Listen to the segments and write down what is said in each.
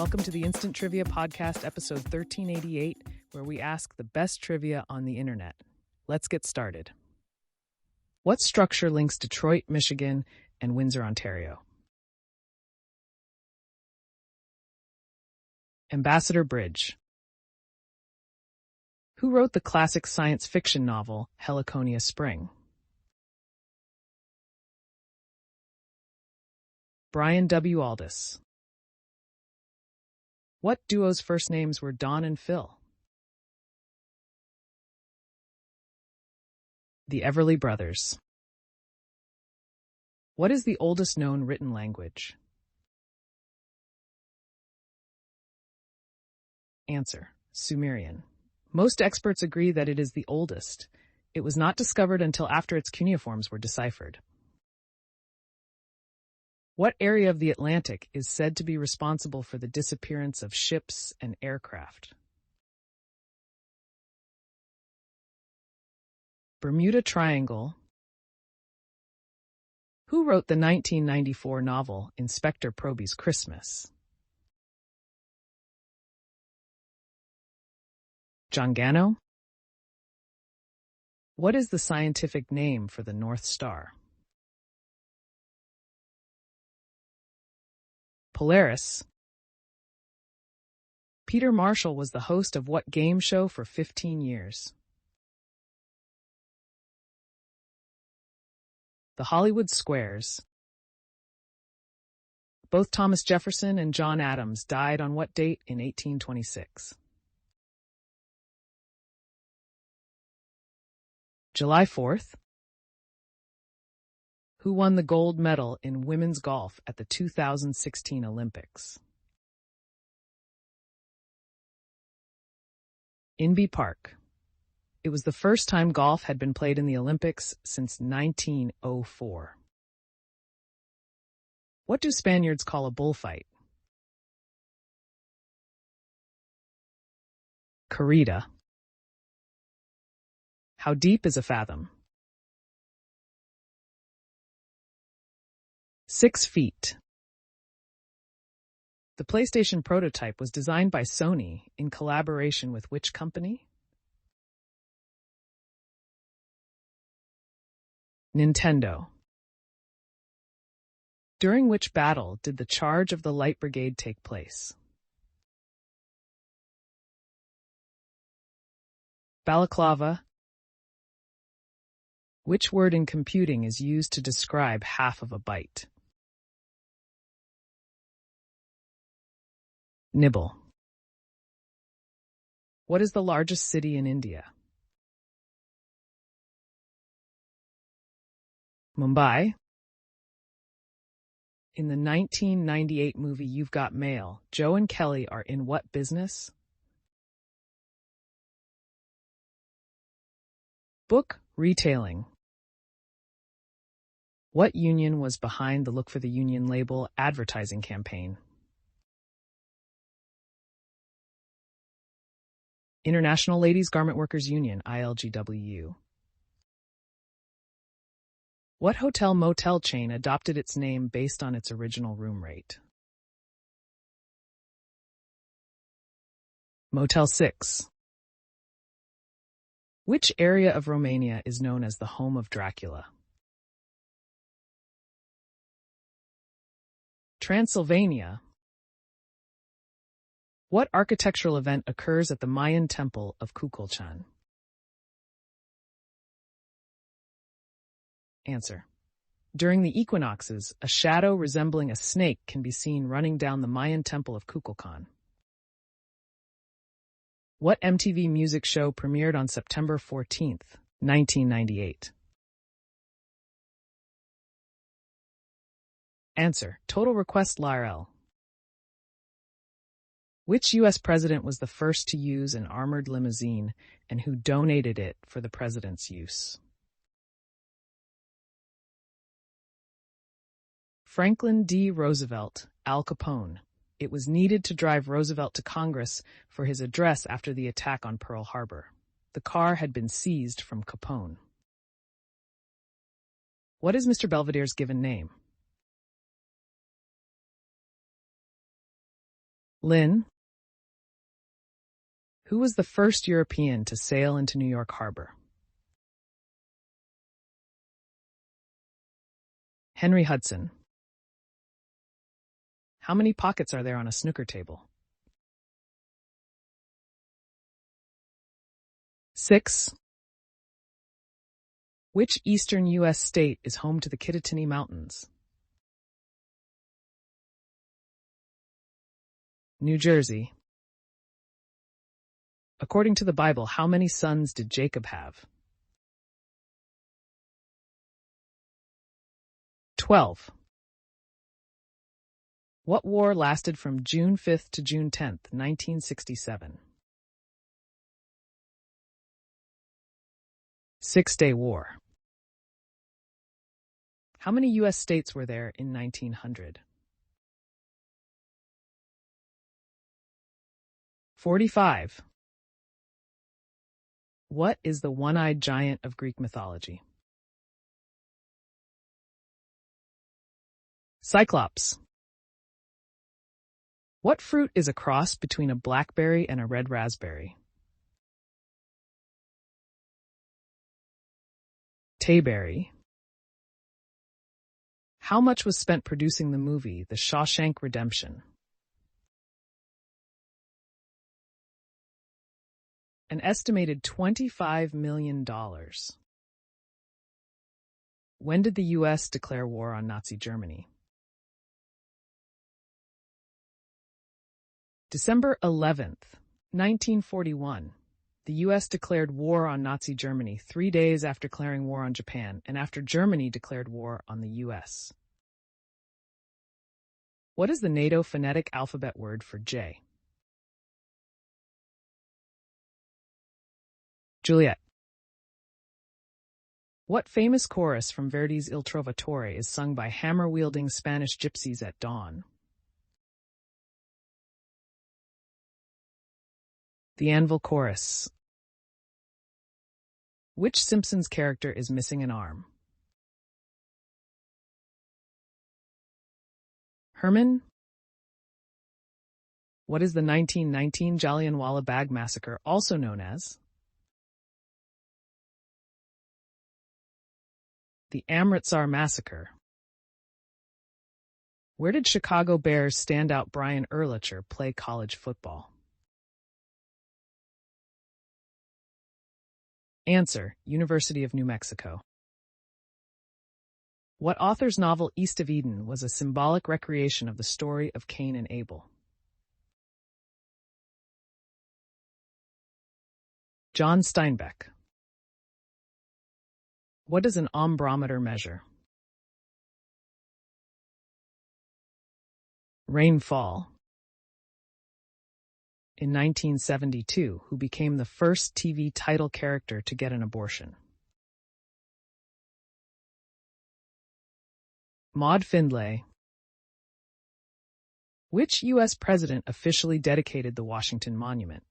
Welcome to the Instant Trivia Podcast, episode 1388, where we ask the best trivia on the internet. Let's get started. What structure links Detroit, Michigan, and Windsor, Ontario? Ambassador Bridge. Who wrote the classic science fiction novel, Heliconia Spring? Brian W. Aldiss. What duo's first names were Don and Phil? The Everly Brothers. What is the oldest known written language? Answer: Sumerian. Most experts agree that it is the oldest. It was not discovered until after its cuneiforms were deciphered. What area of the Atlantic is said to be responsible for the disappearance of ships and aircraft? Bermuda Triangle. Who wrote the 1994 novel Inspector Proby's Christmas? John Gano. What is the scientific name for the North Star? Polaris. Peter Marshall was the host of what game show for 15 years? The Hollywood Squares. Both Thomas Jefferson and John Adams died on what date in 1826? July 4th. Who won the gold medal in women's golf at the 2016 Olympics? Inbee Park. It was the first time golf had been played in the Olympics since 1904. What do Spaniards call a bullfight? Corrida. How deep is a fathom? 6 feet. The PlayStation prototype was designed by Sony in collaboration with which company? Nintendo. During which battle did the Charge of the Light Brigade take place? Balaclava. Which word in computing is used to describe half of a byte? Nibble. What is the largest city in India? Mumbai. In the 1998 movie You've Got Mail, Joe and Kelly are in what business? Book retailing. What union was behind the Look for the Union label advertising campaign? International Ladies Garment Workers Union, ILGWU. What hotel-motel chain adopted its name based on its original room rate? Motel 6. Which area of Romania is known as the home of Dracula? Transylvania. What architectural event occurs at the Mayan temple of Kukulcan? Answer: during the equinoxes, a shadow resembling a snake can be seen running down the Mayan temple of Kukulcan. What MTV music show premiered on September 14th, 1998? Answer: Total Request Live. Which U.S. president was the first to use an armored limousine and who donated it for the president's use? Franklin D. Roosevelt, Al Capone. It was needed to drive Roosevelt to Congress for his address after the attack on Pearl Harbor. The car had been seized from Capone. What is Mr. Belvedere's given name? Lynn, who was the first European to sail into New York Harbor? Henry Hudson. How many pockets are there on a snooker table? 6. Which eastern U.S. state is home to the Kittatinny Mountains? New Jersey. According to the Bible, how many sons did Jacob have? 12. What war lasted from June 5th to June 10th, 1967? Six-Day War. How many U.S. states were there in 1900? 45. What is the one-eyed giant of Greek mythology? Cyclops. What fruit is a cross between a blackberry and a red raspberry? Tayberry. How much was spent producing the movie The Shawshank Redemption? An estimated $25 million. When did the U.S. declare war on Nazi Germany? December 11th, 1941. The U.S. declared war on Nazi Germany 3 days after declaring war on Japan and after Germany declared war on the U.S. What is the NATO phonetic alphabet word for J? Juliet. What famous chorus from Verdi's Il Trovatore is sung by hammer-wielding Spanish gypsies at dawn? The Anvil Chorus. Which Simpsons character is missing an arm? Herman? What is the 1919 Jallianwala Bagh massacre also known as? The Amritsar Massacre. Where did Chicago Bears standout Brian Urlacher play college football? Answer: University of New Mexico. What author's novel East of Eden was a symbolic recreation of the story of Cain and Abel? John Steinbeck. What does an ombrometer measure? Rainfall. In 1972, who became the first TV title character to get an abortion? Maud Findlay. Which U.S. president officially dedicated the Washington Monument?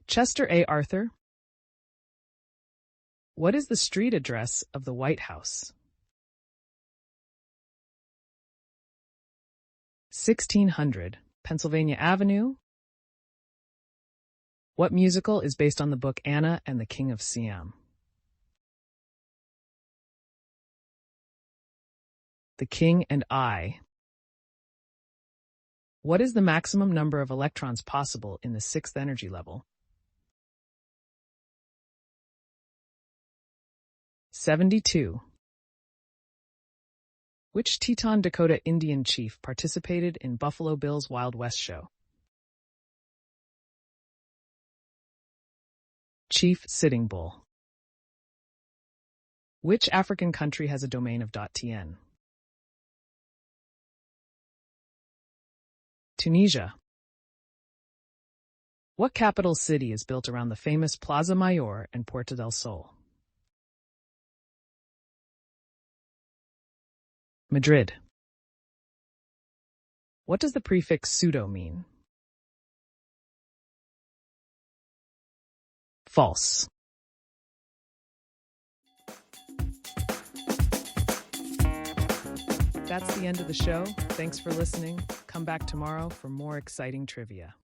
Chester A. Arthur. What is the street address of the White House? 1600 Pennsylvania Avenue. What musical is based on the book Anna and the King of Siam? The King and I. What is the maximum number of electrons possible in the sixth energy level? 72. Which Teton Dakota Indian chief participated in Buffalo Bill's Wild West show? Chief Sitting Bull. Which African country has a domain of .tn? Tunisia. What capital city is built around the famous Plaza Mayor and Puerta del Sol? Madrid. What does the prefix pseudo mean? False. That's the end of the show. Thanks for listening. Come back tomorrow for more exciting trivia.